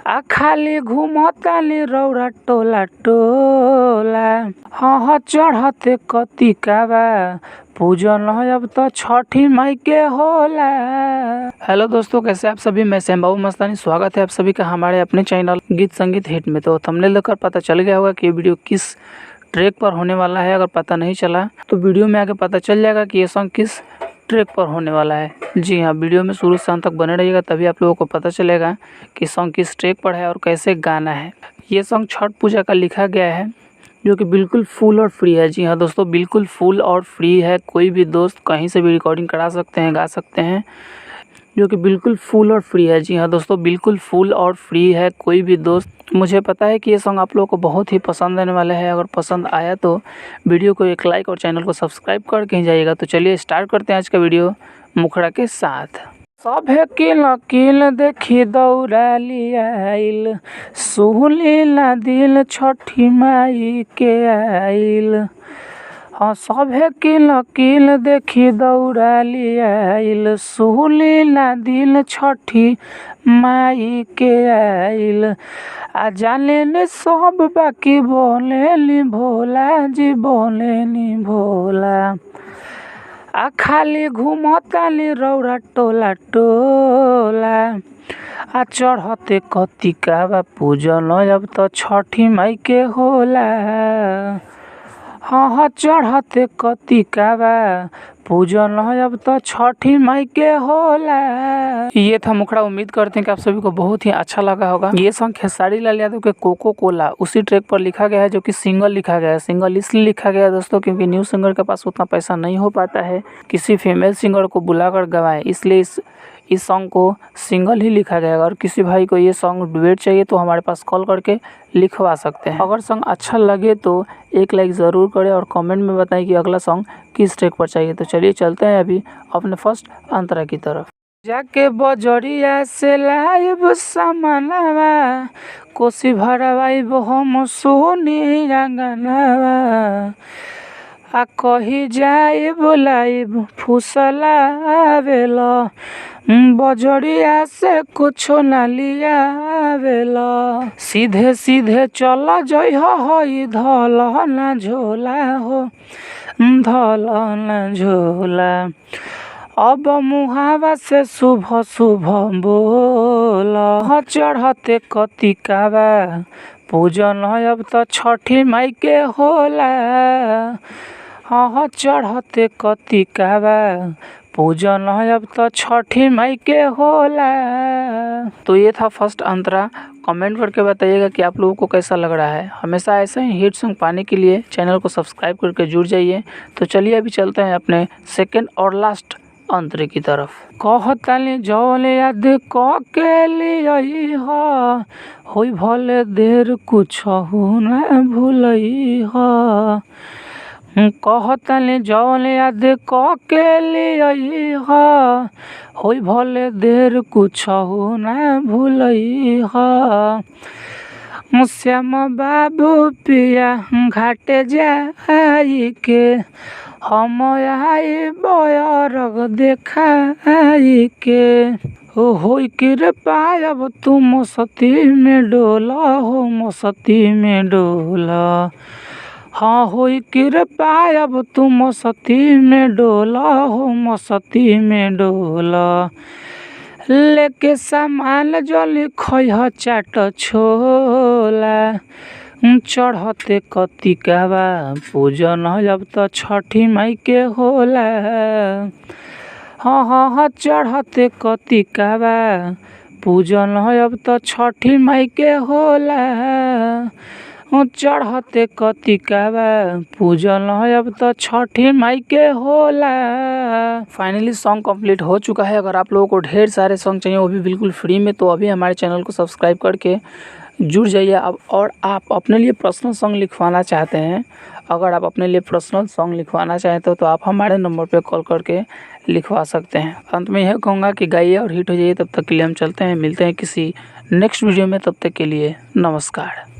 आ खाली घूमतानी रौरा टोला टोला। हाँ चढ़ते कतिकाबा पूजन अब तो छठी माई के होला। हेलो दोस्तों, कैसे आप सभी। मैं बाबू मस्तानी, स्वागत है आप सभी का हमारे अपने चैनल गीत संगीत हिट में। तो थंबनेल देखकर पता चल गया होगा कि ये वीडियो किस ट्रैक पर होने वाला है। अगर पता नहीं चला तो वीडियो में आके पता चल जाएगा कि ये सॉन्ग किस ट्रैक पर होने वाला है। जी हाँ, वीडियो में शुरू से अंत तक बने रहिएगा, तभी आप लोगों को पता चलेगा कि सॉन्ग किस ट्रैक पर है और कैसे गाना है। ये सॉन्ग छठ पूजा का लिखा गया है, जो कि बिल्कुल फुल और फ्री है। जी हाँ दोस्तों, बिल्कुल फुल और फ्री है। कोई भी दोस्त कहीं से भी रिकॉर्डिंग करा सकते हैं, गा सकते हैं, जो कि बिल्कुल फुल और फ्री है। जी हाँ दोस्तों, बिल्कुल फुल और फ्री है। कोई भी दोस्त, मुझे पता है कि ये सॉन्ग आप लोगों को बहुत ही पसंद आने वाला है। अगर पसंद आया तो वीडियो को एक लाइक और चैनल को सब्सक्राइब करके ही जाइएगा। तो चलिए स्टार्ट करते हैं आज का वीडियो मुखड़ा के साथ। सभे किल देखी दौड़ा लियाइल, सुहलीला दिल छठी माई के आइल। हाँ सभे किल देखी दौड़ा लियाइल, सुहलीला दिल छठी माई के आइल। आ जाने ने सब बाकी बोलेली भोला जी, बोलेली भोला। आ खाली घूमतानी रौरा टोला टोला। आ चढ़ते कतिकाबा पूजन अब तो छठी माई के होला। हाँ चढ़ते कतिकाबा पूजन अब तो छठी माई के होला। ये था मुखड़ा। उम्मीद करते हैं कि आप सभी को बहुत ही अच्छा लगा होगा। ये सॉन्ग खेसारी लाल यादव के कोको कोला उसी ट्रैक पर लिखा गया है, जो कि सिंगल लिखा गया है। सिंगल इसलिए लिखा गया है दोस्तों, क्योंकि न्यू सिंगर के पास उतना पैसा नहीं हो पाता है किसी फीमेल सिंगर को बुलाकर गवाए, इसलिए इस सॉन्ग को सिंगल ही लिखा गया है। अगर किसी भाई को ये सॉन्ग डुएट चाहिए तो हमारे पास कॉल करके लिखवा सकते हैं। अगर सॉन्ग अच्छा लगे तो एक लाइक ज़रूर करें और कमेंट में बताएं कि अगला सॉन्ग किस ट्रैक पर चाहिए। तो चलिए चलते हैं अभी अपने फर्स्ट अंतरा की तरफ। जाके बजरिया से लाइब सामानवा, कोसी भरवाइब हम सोनी आंगनवा। आ कही जाए बोलाइब फुसलावेला, बजरिया से कुछो ना लियावेला। सीधे सीधे चल जइह हई धल ना झोला हो, धल ना झोला। अब मुहावा से शुभ शुभ बोला। चढ़ते कतिकाबा पूजन अब तो छठी माई के होला। हाँ चढ़ते कतिकाबा पूजन अब तो छठी माई के होला। तो ये था फर्स्ट अंतरा। कमेंट करके बताइएगा कि आप लोगों को कैसा लग रहा है। हमेशा ऐसे ही हिट सॉन्ग पाने के लिए चैनल को सब्सक्राइब करके जुड़ जाइए। तो चलिए अभी चलते हैं अपने सेकंड और लास्ट अंतरे की तरफ। कहताली जौन याद क के लियई होई भले देर कुछ ना भूलई ह। कहताली जौन याद क के लियई होई भले देर कुछ ना भूलई ह। श्याम बाबू पिया घाटे जाई के, हम आई बयरग देखाई के। होई के पायब तू मस्ती में डोला हो, मस्ती में डोला। हाँ होई के पायब तू मस्ती में डोला हो, मस्ती में डोला। लेके सामान जली खइह चाट छोला। चढ़ते कतिकाबा पूजन अब तो छठी माई के होला। हाँ चढ़ते कतिकाबा पूजन अब तो छठी माई के होला। चढ़ते कतिकाबा पूजन अब तो छठी माई के होला। फाइनली सॉन्ग कंप्लीट हो चुका है। अगर आप लोगों को ढेर सारे सॉन्ग चाहिए, वो भी बिल्कुल फ्री में, तो अभी हमारे चैनल को सब्सक्राइब करके जुड़ जाइए। अब और आप अपने लिए पर्सनल सॉन्ग लिखवाना चाहते हैं, अगर आप अपने लिए पर्सनल सॉन्ग लिखवाना चाहते हो तो आप हमारे नंबर पे कॉल करके लिखवा सकते हैं। अंत में यह कहूँगा कि गाइए और हिट हो जाइए। तब तक के लिए हम चलते हैं, मिलते हैं किसी नेक्स्ट वीडियो में। तब तक के लिए नमस्कार।